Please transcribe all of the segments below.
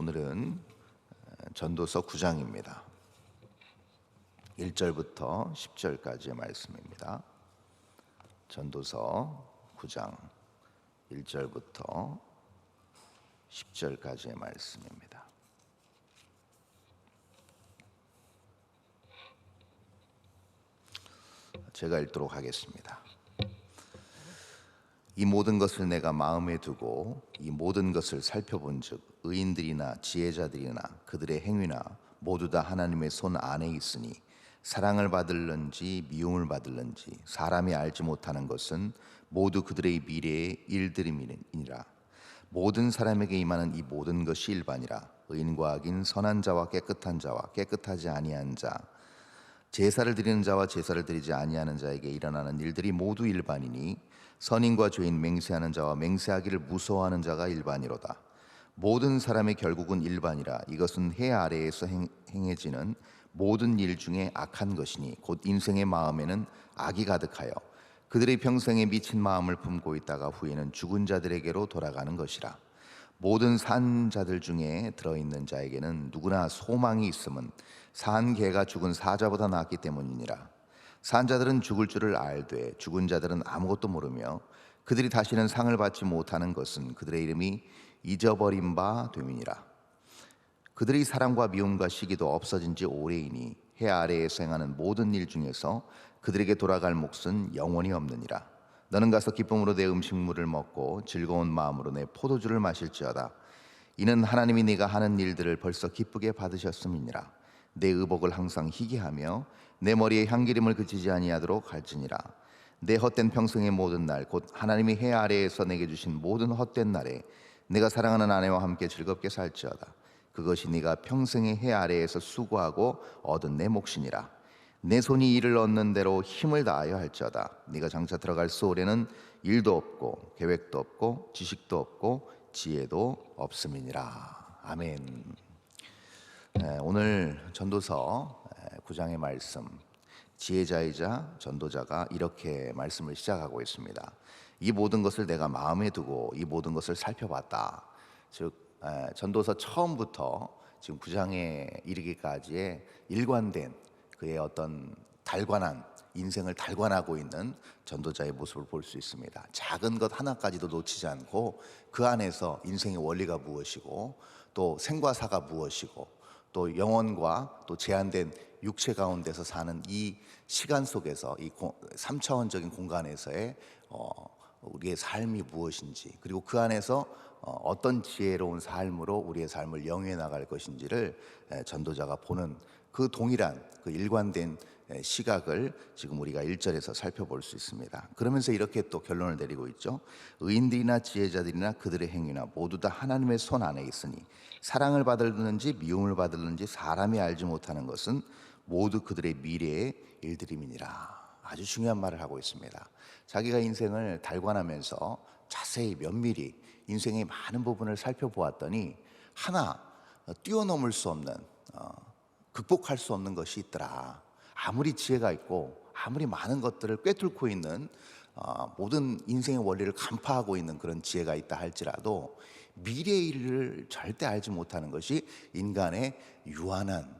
오늘은 전도서 9장입니다. 1절부터 10절까지의 말씀입니다. 전도서 9장 1절부터 10절까지의 말씀입니다. 제가 읽도록 하겠습니다. 이 모든 것을 내가 마음에 두고 이 모든 것을 살펴본즉 의인들이나 지혜자들이나 그들의 행위나 모두 다 하나님의 손 안에 있으니 사랑을 받을런지 미움을 받을런지 사람이 알지 못하는 것은 모두 그들의 미래의 일들임이니라. 모든 사람에게 임하는 이 모든 것이 일반이라. 의인과 악인, 선한 자와 깨끗한 자와 깨끗하지 아니한 자, 제사를 드리는 자와 제사를 드리지 아니하는 자에게 일어나는 일들이 모두 일반이니 선인과 죄인, 맹세하는 자와 맹세하기를 무서워하는 자가 일반이로다. 모든 사람의 결국은 일반이라. 이것은 해 아래에서 행해지는 모든 일 중에 악한 것이니 곧 인생의 마음에는 악이 가득하여 그들의 평생에 미친 마음을 품고 있다가 후에는 죽은 자들에게로 돌아가는 것이라. 모든 산 자들 중에 들어있는 자에게는 누구나 소망이 있음은 산 개가 죽은 사자보다 낫기 때문이니라. 산 자들은 죽을 줄을 알되 죽은 자들은 아무것도 모르며 그들이 다시는 상을 받지 못하는 것은 그들의 이름이 잊어버린 바 됨이니라. 그들의 사랑과 미움과 시기도 없어진 지 오래이니 해 아래에서 행하는 모든 일 중에서 그들에게 돌아갈 몫은 영원히 없느니라. 너는 가서 기쁨으로 내 음식물을 먹고 즐거운 마음으로 내 포도주를 마실지어다. 이는 하나님이 네가 하는 일들을 벌써 기쁘게 받으셨음이니라. 내 의복을 항상 희게 하며 내 머리에 향기름을 그치지 아니하도록 할지니라. 내 헛된 평생의 모든 날 곧 하나님이 해 아래에서 내게 주신 모든 헛된 날에 내가 사랑하는 아내와 함께 즐겁게 살지어다. 그것이 네가 평생의 해 아래에서 수고하고 얻은 내 몫이니라. 내 손이 이를 얻는 대로 힘을 다하여 할지어다. 네가 장차 들어갈 소홀에는 일도 없고 계획도 없고 지식도 없고 지혜도 없음이니라. 아멘. 오늘 전도서 9장의 말씀, 지혜자이자 전도자가 이렇게 말씀을 시작하고 있습니다. 이 모든 것을 내가 마음에 두고 이 모든 것을 살펴봤다. 즉 전도서 처음부터 지금 9장에 이르기까지의 일관된 그의 어떤 달관한 인생을 달관하고 있는 전도자의 모습을 볼 수 있습니다. 작은 것 하나까지도 놓치지 않고 그 안에서 인생의 원리가 무엇이고 또 생과 사가 무엇이고 또 영혼과 또 제한된 육체 가운데서 사는 이 시간 속에서 이 3차원적인 공간에서의 우리의 삶이 무엇인지, 그리고 그 안에서 어떤 지혜로운 삶으로 우리의 삶을 영위해 나갈 것인지를 전도자가 보는 그 동일한 그 일관된 시각을 지금 우리가 1절에서 살펴볼 수 있습니다. 그러면서 이렇게 또 결론을 내리고 있죠. 의인들이나 지혜자들이나 그들의 행위나 모두 다 하나님의 손 안에 있으니 사랑을 받을는지 미움을 받을는지 사람이 알지 못하는 것은 모두 그들의 미래의 일들임이니라. 아주 중요한 말을 하고 있습니다. 자기가 인생을 달관하면서 자세히 면밀히 인생의 많은 부분을 살펴보았더니 하나 뛰어넘을 수 없는, 극복할 수 없는 것이 있더라. 아무리 지혜가 있고 아무리 많은 것들을 꿰뚫고 있는 모든 인생의 원리를 간파하고 있는 그런 지혜가 있다 할지라도 미래의 일을 절대 알지 못하는 것이 인간의 유한한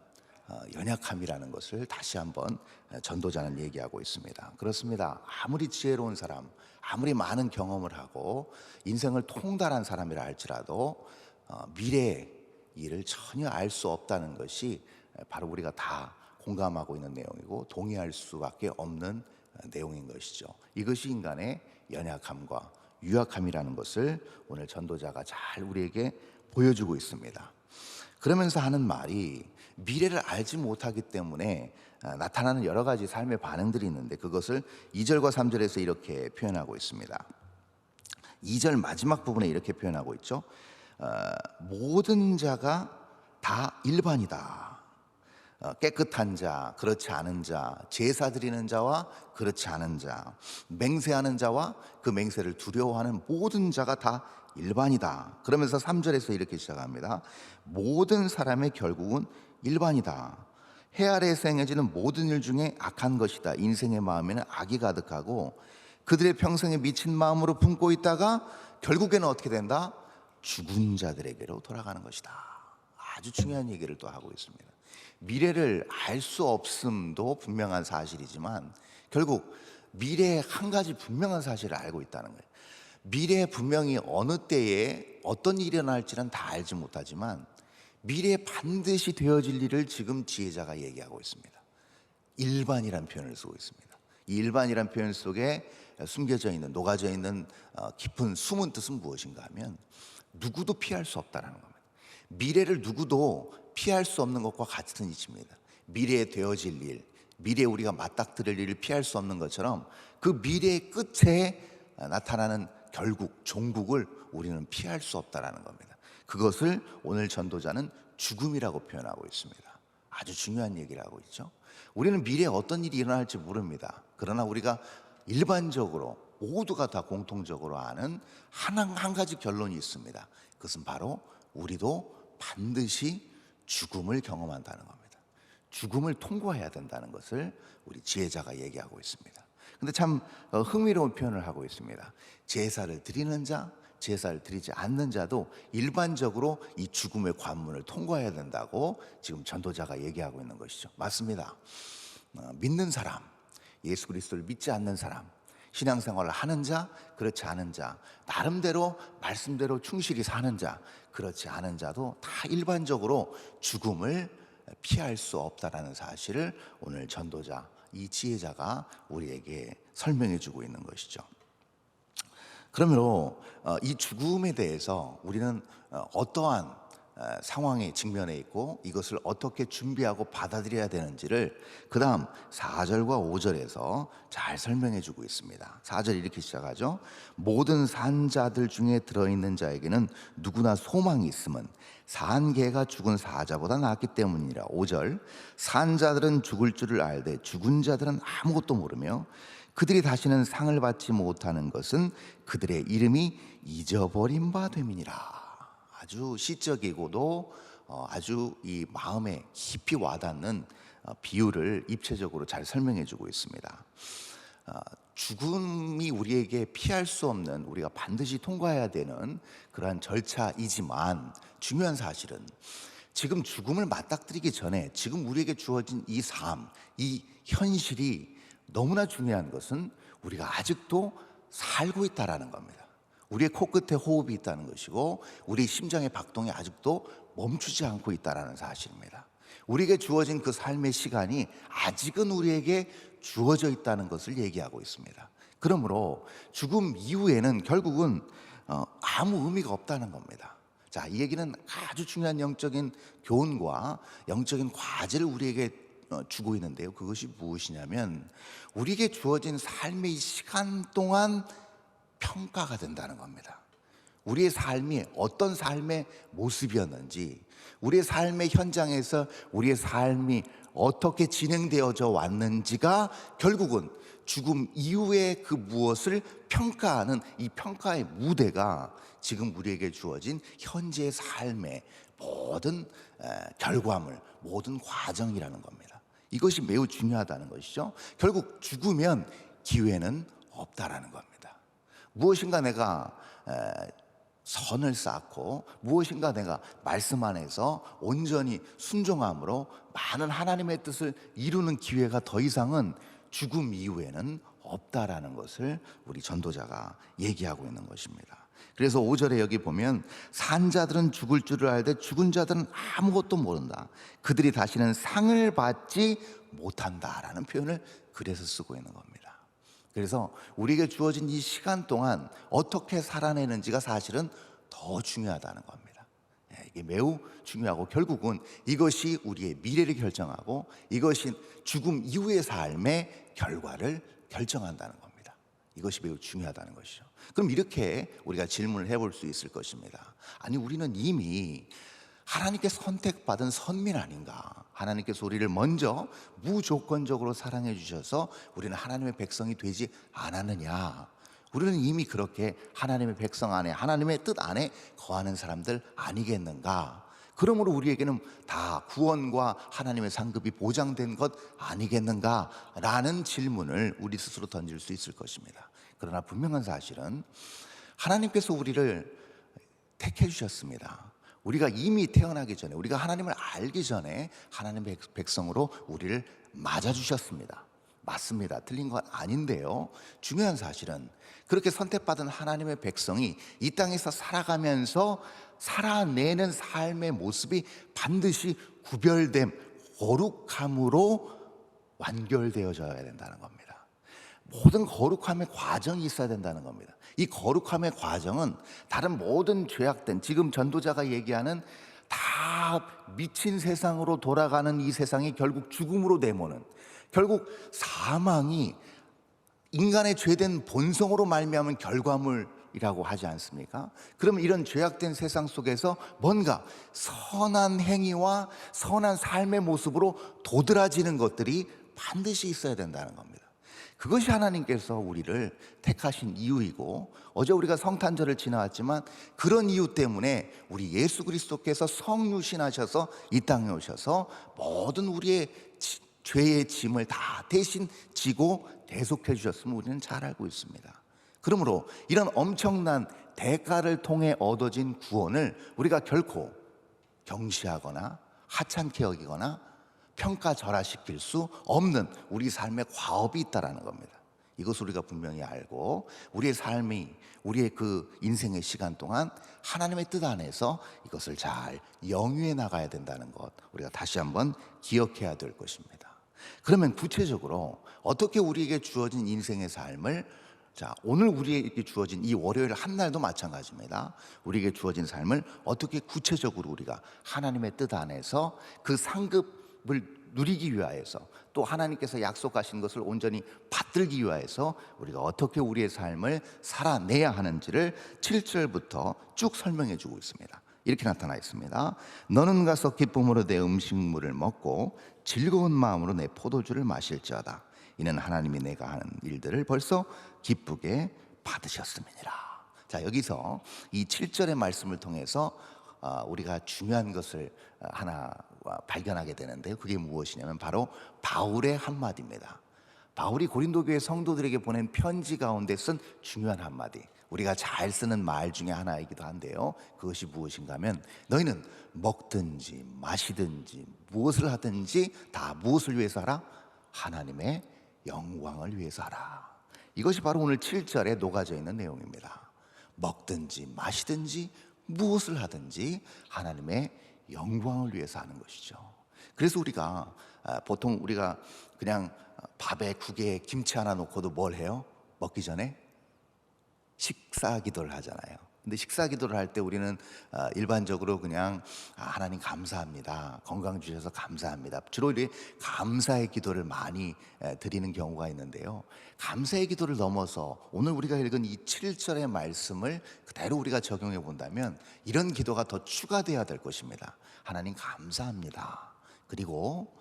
연약함이라는 것을 다시 한번 전도자는 얘기하고 있습니다. 그렇습니다. 아무리 지혜로운 사람, 아무리 많은 경험을 하고 인생을 통달한 사람이라 할지라도 미래의 일을 전혀 알 수 없다는 것이 바로 우리가 다 공감하고 있는 내용이고 동의할 수밖에 없는 내용인 것이죠. 이것이 인간의 연약함과 유약함이라는 것을 오늘 전도자가 잘 우리에게 보여주고 있습니다. 그러면서 하는 말이 미래를 알지 못하기 때문에 나타나는 여러 가지 삶의 반응들이 있는데 그것을 2절과 3절에서 이렇게 표현하고 있습니다. 2절 마지막 부분에 이렇게 표현하고 있죠. 모든 자가 다 일반이다. 깨끗한 자, 그렇지 않은 자, 제사 드리는 자와 그렇지 않은 자, 맹세하는 자와 그 맹세를 두려워하는 모든 자가 다 일반이다. 그러면서 3절에서 이렇게 시작합니다. 모든 사람의 결국은 일반이다. 해 아래에서 행해지는 모든 일 중에 악한 것이다. 인생의 마음에는 악이 가득하고 그들의 평생에 미친 마음으로 품고 있다가 결국에는 어떻게 된다? 죽은 자들에게로 돌아가는 것이다. 아주 중요한 얘기를 또 하고 있습니다. 미래를 알 수 없음도 분명한 사실이지만 결국 미래에 한 가지 분명한 사실을 알고 있다는 거예요. 미래에 분명히 어느 때에 어떤 일이 일어날지는 다 알지 못하지만 미래에 반드시 되어질 일을 지금 지혜자가 얘기하고 있습니다. 일반이라는 표현을 쓰고 있습니다. 이 일반이라는 표현 속에 숨겨져 있는, 녹아져 있는 깊은 숨은 뜻은 무엇인가 하면 누구도 피할 수 없다는 겁니다. 미래를 누구도 피할 수 없는 것과 같은 이치입니다. 미래에 되어질 일, 미래에 우리가 맞닥뜨릴 일을 피할 수 없는 것처럼 그 미래의 끝에 나타나는 결국, 종국을 우리는 피할 수 없다는 겁니다. 그것을 오늘 전도자는 죽음이라고 표현하고 있습니다. 아주 중요한 얘기를 하고 있죠. 우리는 미래에 어떤 일이 일어날지 모릅니다. 그러나 우리가 일반적으로 모두가 다 공통적으로 아는 한 가지 결론이 있습니다. 그것은 바로 우리도 반드시 죽음을 경험한다는 겁니다. 죽음을 통과해야 된다는 것을 우리 지혜자가 얘기하고 있습니다. 근데 참 흥미로운 표현을 하고 있습니다. 제사를 드리는 자, 제사를 드리지 않는 자도 일반적으로 이 죽음의 관문을 통과해야 된다고 지금 전도자가 얘기하고 있는 것이죠. 맞습니다. 믿는 사람, 예수 그리스도를 믿지 않는 사람, 신앙생활을 하는 자, 그렇지 않은 자, 나름대로 말씀대로 충실히 사는 자, 그렇지 않은 자도 다 일반적으로 죽음을 피할 수 없다라는 사실을 오늘 전도자, 이 지혜자가 우리에게 설명해 주고 있는 것이죠. 그러므로 이 죽음에 대해서 우리는 어떠한 상황에 직면해 있고 이것을 어떻게 준비하고 받아들여야 되는지를 그 다음 4절과 5절에서 잘 설명해 주고 있습니다. 4절 이렇게 시작하죠. 모든 산자들 중에 들어있는 자에게는 누구나 소망이 있음은 산 개가 죽은 사자보다 낫기 때문이라. 5절 산자들은 죽을 줄을 알되 죽은 자들은 아무것도 모르며 그들이 다시는 상을 받지 못하는 것은 그들의 이름이 잊어버린 바 됨이니라. 아주 시적이고도 아주 이 마음에 깊이 와닿는 비유를 입체적으로 잘 설명해 주고 있습니다. 죽음이 우리에게 피할 수 없는, 우리가 반드시 통과해야 되는 그러한 절차이지만 중요한 사실은 지금 죽음을 맞닥뜨리기 전에 지금 우리에게 주어진 이 삶, 이 현실이 너무나 중요한 것은 우리가 아직도 살고 있다라는 겁니다. 우리의 코끝에 호흡이 있다는 것이고 우리 심장의 박동이 아직도 멈추지 않고 있다는 사실입니다. 우리에게 주어진 그 삶의 시간이 아직은 우리에게 주어져 있다는 것을 얘기하고 있습니다. 그러므로 죽음 이후에는 결국은 아무 의미가 없다는 겁니다. 자, 이 얘기는 아주 중요한 영적인 교훈과 영적인 과제를 우리에게 주고 있는데요. 그것이 무엇이냐면 우리에게 주어진 삶의 시간 동안 평가가 된다는 겁니다. 우리의 삶이 어떤 삶의 모습이었는지, 우리의 삶의 현장에서 우리의 삶이 어떻게 진행되어져 왔는지가 결국은 죽음 이후에 그 무엇을 평가하는 이 평가의 무대가 지금 우리에게 주어진 현재의 삶의 모든 결과물, 모든 과정이라는 겁니다. 이것이 매우 중요하다는 것이죠. 결국 죽으면 기회는 없다라는 겁니다. 무엇인가 내가 선을 쌓고 무엇인가 내가 말씀 안에서 온전히 순종함으로 많은 하나님의 뜻을 이루는 기회가 더 이상은 죽음 이후에는 없다라는 것을 우리 전도자가 얘기하고 있는 것입니다. 그래서 5절에 여기 보면 산자들은 죽을 줄을 알되 죽은 자들은 아무것도 모른다. 그들이 다시는 상을 받지 못한다라는 표현을 그래서 쓰고 있는 겁니다. 그래서 우리에게 주어진 이 시간 동안 어떻게 살아내는지가 사실은 더 중요하다는 겁니다. 이게 매우 중요하고 결국은 이것이 우리의 미래를 결정하고 이것이 죽음 이후의 삶의 결과를 결정한다는 겁니다. 이것이 매우 중요하다는 것이죠. 그럼 이렇게 우리가 질문을 해볼 수 있을 것입니다. 아니, 우리는 이미 하나님께 선택받은 선민 아닌가? 하나님께서 우리를 먼저 무조건적으로 사랑해 주셔서 우리는 하나님의 백성이 되지 않았느냐? 우리는 이미 그렇게 하나님의 백성 안에, 하나님의 뜻 안에 거하는 사람들 아니겠는가? 그러므로 우리에게는 다 구원과 하나님의 상급이 보장된 것 아니겠는가? 라는 질문을 우리 스스로 던질 수 있을 것입니다. 그러나 분명한 사실은 하나님께서 우리를 택해 주셨습니다. 우리가 이미 태어나기 전에, 우리가 하나님을 알기 전에 하나님의 백성으로 우리를 맞아주셨습니다. 맞습니다. 틀린 건 아닌데요, 중요한 사실은 그렇게 선택받은 하나님의 백성이 이 땅에서 살아가면서 살아내는 삶의 모습이 반드시 구별됨, 거룩함으로 완결되어져야 된다는 겁니다. 모든 거룩함의 과정이 있어야 된다는 겁니다. 이 거룩함의 과정은 다른 모든 죄악된, 지금 전도자가 얘기하는 다 미친 세상으로 돌아가는 이 세상이 결국 죽음으로 내모는, 결국 사망이 인간의 죄된 본성으로 말미암은 결과물이라고 하지 않습니까? 그러면 이런 죄악된 세상 속에서 뭔가 선한 행위와 선한 삶의 모습으로 도드라지는 것들이 반드시 있어야 된다는 겁니다. 그것이 하나님께서 우리를 택하신 이유이고, 어제 우리가 성탄절을 지나왔지만 그런 이유 때문에 우리 예수 그리스도께서 성육신하셔서 이 땅에 오셔서 모든 우리의 죄의 짐을 다 대신 지고 대속해 주셨음을 우리는 잘 알고 있습니다. 그러므로 이런 엄청난 대가를 통해 얻어진 구원을 우리가 결코 경시하거나 하찮게 여기거나 평가절하시킬 수 없는 우리 삶의 과업이 있다는 겁니다. 이것을 우리가 분명히 알고 우리의 삶이, 우리의 그 인생의 시간 동안 하나님의 뜻 안에서 이것을 잘 영위해 나가야 된다는 것, 우리가 다시 한번 기억해야 될 것입니다. 그러면 구체적으로 어떻게 우리에게 주어진 인생의 삶을, 오늘 우리에게 주어진 이 월요일 한 날도 마찬가지입니다. 우리에게 주어진 삶을 어떻게 구체적으로 우리가 하나님의 뜻 안에서 그 상급을 누리기 위하여서, 또 하나님께서 약속하신 것을 온전히 받들기 위하여서 우리가 어떻게 우리의 삶을 살아내야 하는지를 7절부터 쭉 설명해 주고 있습니다. 이렇게 나타나 있습니다. 너는 가서 기쁨으로 내 음식물을 먹고 즐거운 마음으로 내 포도주를 마실지어다. 이는 하나님이 내가 하는 일들을 벌써 기쁘게 받으셨음이니라. 자, 여기서 이 7절의 말씀을 통해서 우리가 중요한 것을 하나 발견하게 되는데요, 그게 무엇이냐면 바로 바울의 한마디입니다. 바울이 고린도 교회 성도들에게 보낸 편지 가운데 쓴 중요한 한마디, 우리가 잘 쓰는 말 중에 하나이기도 한데요, 그것이 무엇인가 하면 너희는 먹든지 마시든지 무엇을 하든지 다 무엇을 위해서 하라? 하나님의 영광을 위해서 하라. 이것이 바로 오늘 7절에 녹아져 있는 내용입니다. 먹든지 마시든지 무엇을 하든지 하나님의 영광을 위해서 하는 것이죠. 그래서 우리가 보통 우리가 그냥 밥에 국에 김치 하나 놓고도 뭘 해요? 먹기 전에 식사 기도를 하잖아요. 근데 식사 기도를 할 때 우리는 일반적으로 그냥 하나님 감사합니다, 건강 주셔서 감사합니다, 주로 이렇게 감사의 기도를 많이 드리는 경우가 있는데요, 감사의 기도를 넘어서 오늘 우리가 읽은 이 7절의 말씀을 그대로 우리가 적용해 본다면 이런 기도가 더 추가되어야 될 것입니다. 하나님 감사합니다. 그리고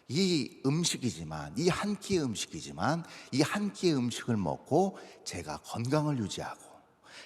이 음식이지만, 이 한 끼의 음식이지만, 이 한 끼의 음식을 먹고 제가 건강을 유지하고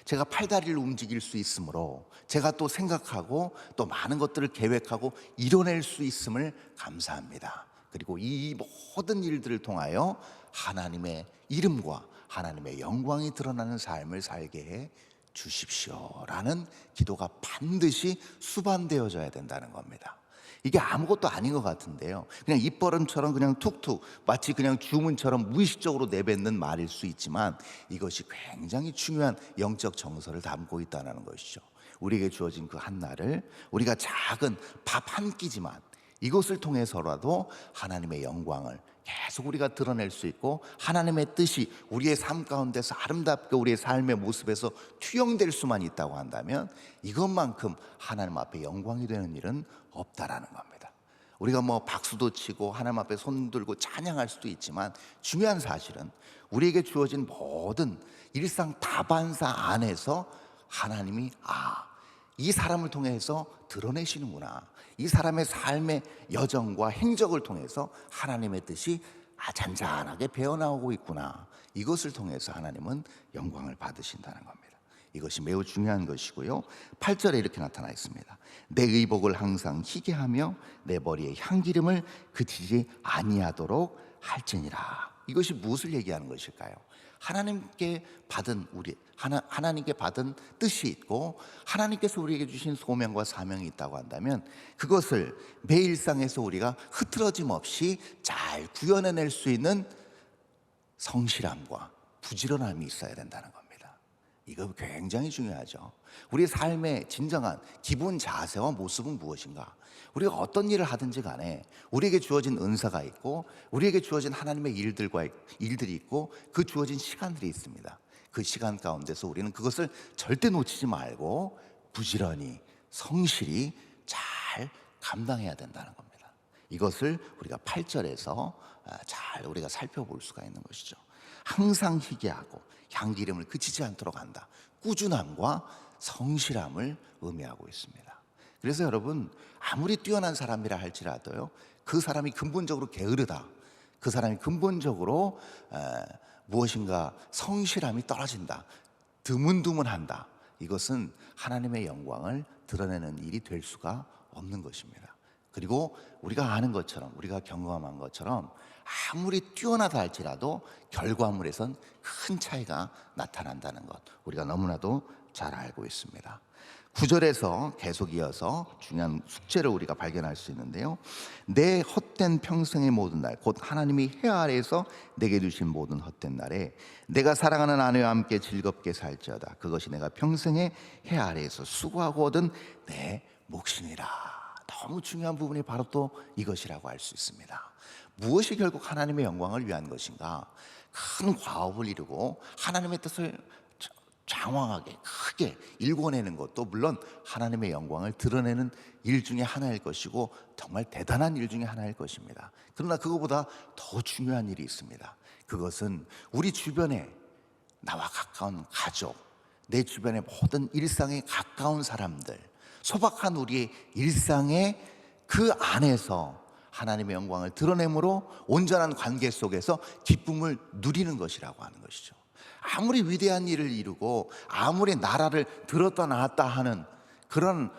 제가 팔다리를 움직일 수 있으므로 제가 또 생각하고 또 많은 것들을 계획하고 이뤄낼 수 있음을 감사합니다. 그리고 이 모든 일들을 통하여 하나님의 이름과 하나님의 영광이 드러나는 삶을 살게 해 주십시오라는 기도가 반드시 수반되어져야 된다는 겁니다. 이게 아무것도 아닌 것 같은데요, 그냥 입버릇처럼 그냥 툭툭 마치 그냥 주문처럼 무의식적으로 내뱉는 말일 수 있지만 이것이 굉장히 중요한 영적 정서를 담고 있다는 것이죠. 우리에게 주어진 그 한날을 우리가 작은 밥 한 끼지만 이것을 통해서라도 하나님의 영광을 계속 우리가 드러낼 수 있고 하나님의 뜻이 우리의 삶 가운데서 아름답게 우리의 삶의 모습에서 투영될 수만 있다고 한다면 이것만큼 하나님 앞에 영광이 되는 일은 없다라는 겁니다. 우리가 뭐 박수도 치고 하나님 앞에 손 들고 찬양할 수도 있지만 중요한 사실은 우리에게 주어진 모든 일상 다반사 안에서 하나님이 이 사람을 통해서 드러내시는구나, 이 사람의 삶의 여정과 행적을 통해서 하나님의 뜻이 잔잔하게 배어나오고 있구나, 이것을 통해서 하나님은 영광을 받으신다는 겁니다. 이것이 매우 중요한 것이고요, 8절에 이렇게 나타나 있습니다. 내 의복을 항상 희게 하며 내 머리에 향기름을 그치지 아니하도록 할지니라. 이것이 무엇을 얘기하는 것일까요? 하나님께 받은 하나님께 받은 뜻이 있고 하나님께서 우리에게 주신 소명과 사명이 있다고 한다면 그것을 매 일상에서 우리가 흐트러짐 없이 잘 구현해낼 수 있는 성실함과 부지런함이 있어야 된다는 겁니다. 이거 굉장히 중요하죠. 우리 삶의 진정한 기본 자세와 모습은 무엇인가? 우리가 어떤 일을 하든지 간에 우리에게 주어진 은사가 있고 우리에게 주어진 하나님의 일들이 있고 그 주어진 시간들이 있습니다. 그 시간 가운데서 우리는 그것을 절대 놓치지 말고 부지런히 성실히 잘 감당해야 된다는 겁니다. 이것을 우리가 8절에서 잘 우리가 살펴볼 수가 있는 것이죠. 항상 희귀하고 향기 이름을 그치지 않도록 한다. 꾸준함과 성실함을 의미하고 있습니다. 그래서 여러분, 아무리 뛰어난 사람이라 할지라도요, 그 사람이 근본적으로 게으르다, 그 사람이 근본적으로 무엇인가 성실함이 떨어진다, 드문드문한다, 이것은 하나님의 영광을 드러내는 일이 될 수가 없는 것입니다. 그리고 우리가 아는 것처럼, 우리가 경험한 것처럼 아무리 뛰어나다 할지라도 결과물에선 큰 차이가 나타난다는 것, 우리가 너무나도 잘 알고 있습니다. 9절에서 계속 이어서 중요한 숙제를 우리가 발견할 수 있는데요, 내 헛된 평생의 모든 날, 곧 하나님이 해 아래에서 내게 주신 모든 헛된 날에 내가 사랑하는 아내와 함께 즐겁게 살지어다. 그것이 내가 평생의 해 아래에서 수고하고 얻은 내 몫이니라. 너무 중요한 부분이 바로 또 이것이라고 할 수 있습니다. 무엇이 결국 하나님의 영광을 위한 것인가? 큰 과업을 이루고 하나님의 뜻을 장황하게 크게 일궈내는 것도 물론 하나님의 영광을 드러내는 일 중에 하나일 것이고 정말 대단한 일 중에 하나일 것입니다. 그러나 그것보다 더 중요한 일이 있습니다. 그것은 우리 주변에 나와 가까운 가족, 내 주변의 모든 일상에 가까운 사람들, 소박한 우리의 일상의 그 안에서 하나님의 영광을 드러내므로 온전한 관계 속에서 기쁨을 누리는 것이라고 하는 것이죠. 아무리 위대한 일을 이루고 아무리 나라를 들었다 놨다 하는 그런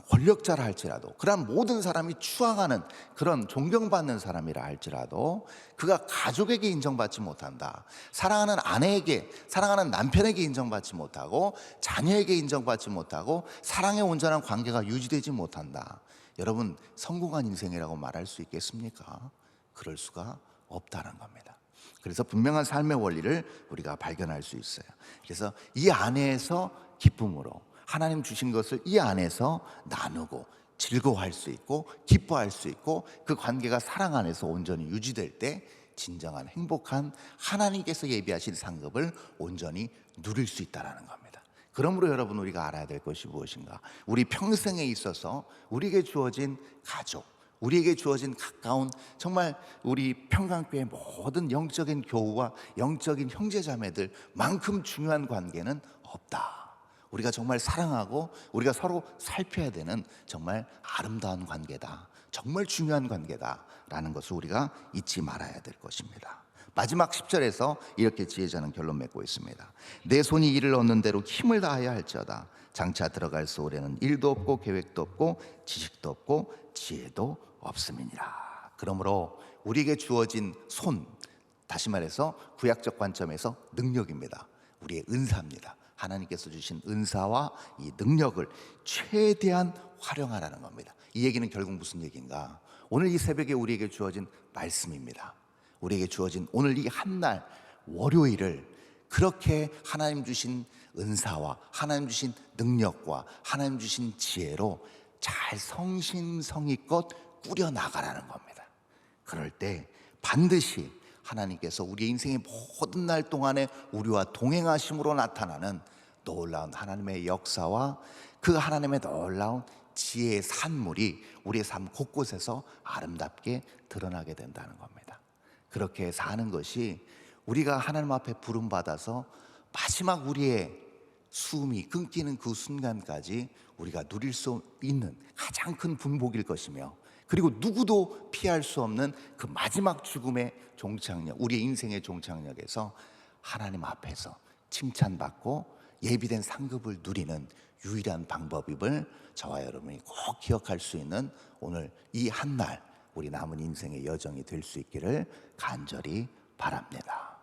권력자라 할지라도, 그런 모든 사람이 추앙하는 그런 존경받는 사람이라 할지라도 그가 가족에게 인정받지 못한다, 사랑하는 아내에게, 사랑하는 남편에게 인정받지 못하고 자녀에게 인정받지 못하고 사랑의 온전한 관계가 유지되지 못한다, 여러분 성공한 인생이라고 말할 수 있겠습니까? 그럴 수가 없다는 겁니다. 그래서 분명한 삶의 원리를 우리가 발견할 수 있어요. 그래서 이 안에서 기쁨으로 하나님 주신 것을 이 안에서 나누고 즐거워할 수 있고 기뻐할 수 있고 그 관계가 사랑 안에서 온전히 유지될 때 진정한 행복한 하나님께서 예비하신 상급을 온전히 누릴 수 있다는 겁니다. 그러므로 여러분, 우리가 알아야 될 것이 무엇인가? 우리 평생에 있어서 우리에게 주어진 가족, 우리에게 주어진 가까운 정말 우리 평강교회 모든 영적인 교우와 영적인 형제자매들만큼 중요한 관계는 없다. 우리가 정말 사랑하고 우리가 서로 살펴야 되는 정말 아름다운 관계다, 정말 중요한 관계다라는 것을 우리가 잊지 말아야 될 것입니다. 마지막 10절에서 이렇게 지혜자는 결론 맺고 있습니다. 내 손이 이를 얻는 대로 힘을 다하여 할지어다. 장차 들어갈 소홀에는 일도 없고 계획도 없고 지식도 없고 지혜도 없음이니라. 그러므로 우리에게 주어진 손, 다시 말해서 구약적 관점에서 능력입니다. 우리의 은사입니다. 하나님께서 주신 은사와 이 능력을 최대한 활용하라는 겁니다. 이 얘기는 결국 무슨 얘기인가? 오늘 이 새벽에 우리에게 주어진 말씀입니다. 우리에게 주어진 오늘 이 한날 월요일을 그렇게 하나님 주신 은사와 하나님 주신 능력과 하나님 주신 지혜로 잘 성심성의껏 꾸려나가라는 겁니다. 그럴 때 반드시 하나님께서 우리 인생의 모든 날 동안에 우리와 동행하심으로 나타나는 놀라운 하나님의 역사와 그 하나님의 놀라운 지혜의 산물이 우리의 삶 곳곳에서 아름답게 드러나게 된다는 겁니다. 그렇게 사는 것이 우리가 하나님 앞에 부름받아서 마지막 우리의 숨이 끊기는 그 순간까지 우리가 누릴 수 있는 가장 큰 분복일 것이며, 그리고 누구도 피할 수 없는 그 마지막 죽음의 종착역, 우리의 인생의 종착역에서 하나님 앞에서 칭찬받고 예비된 상급을 누리는 유일한 방법임을 저와 여러분이 꼭 기억할 수 있는 오늘 이 한날 우리 남은 인생의 여정이 될 수 있기를 간절히 바랍니다.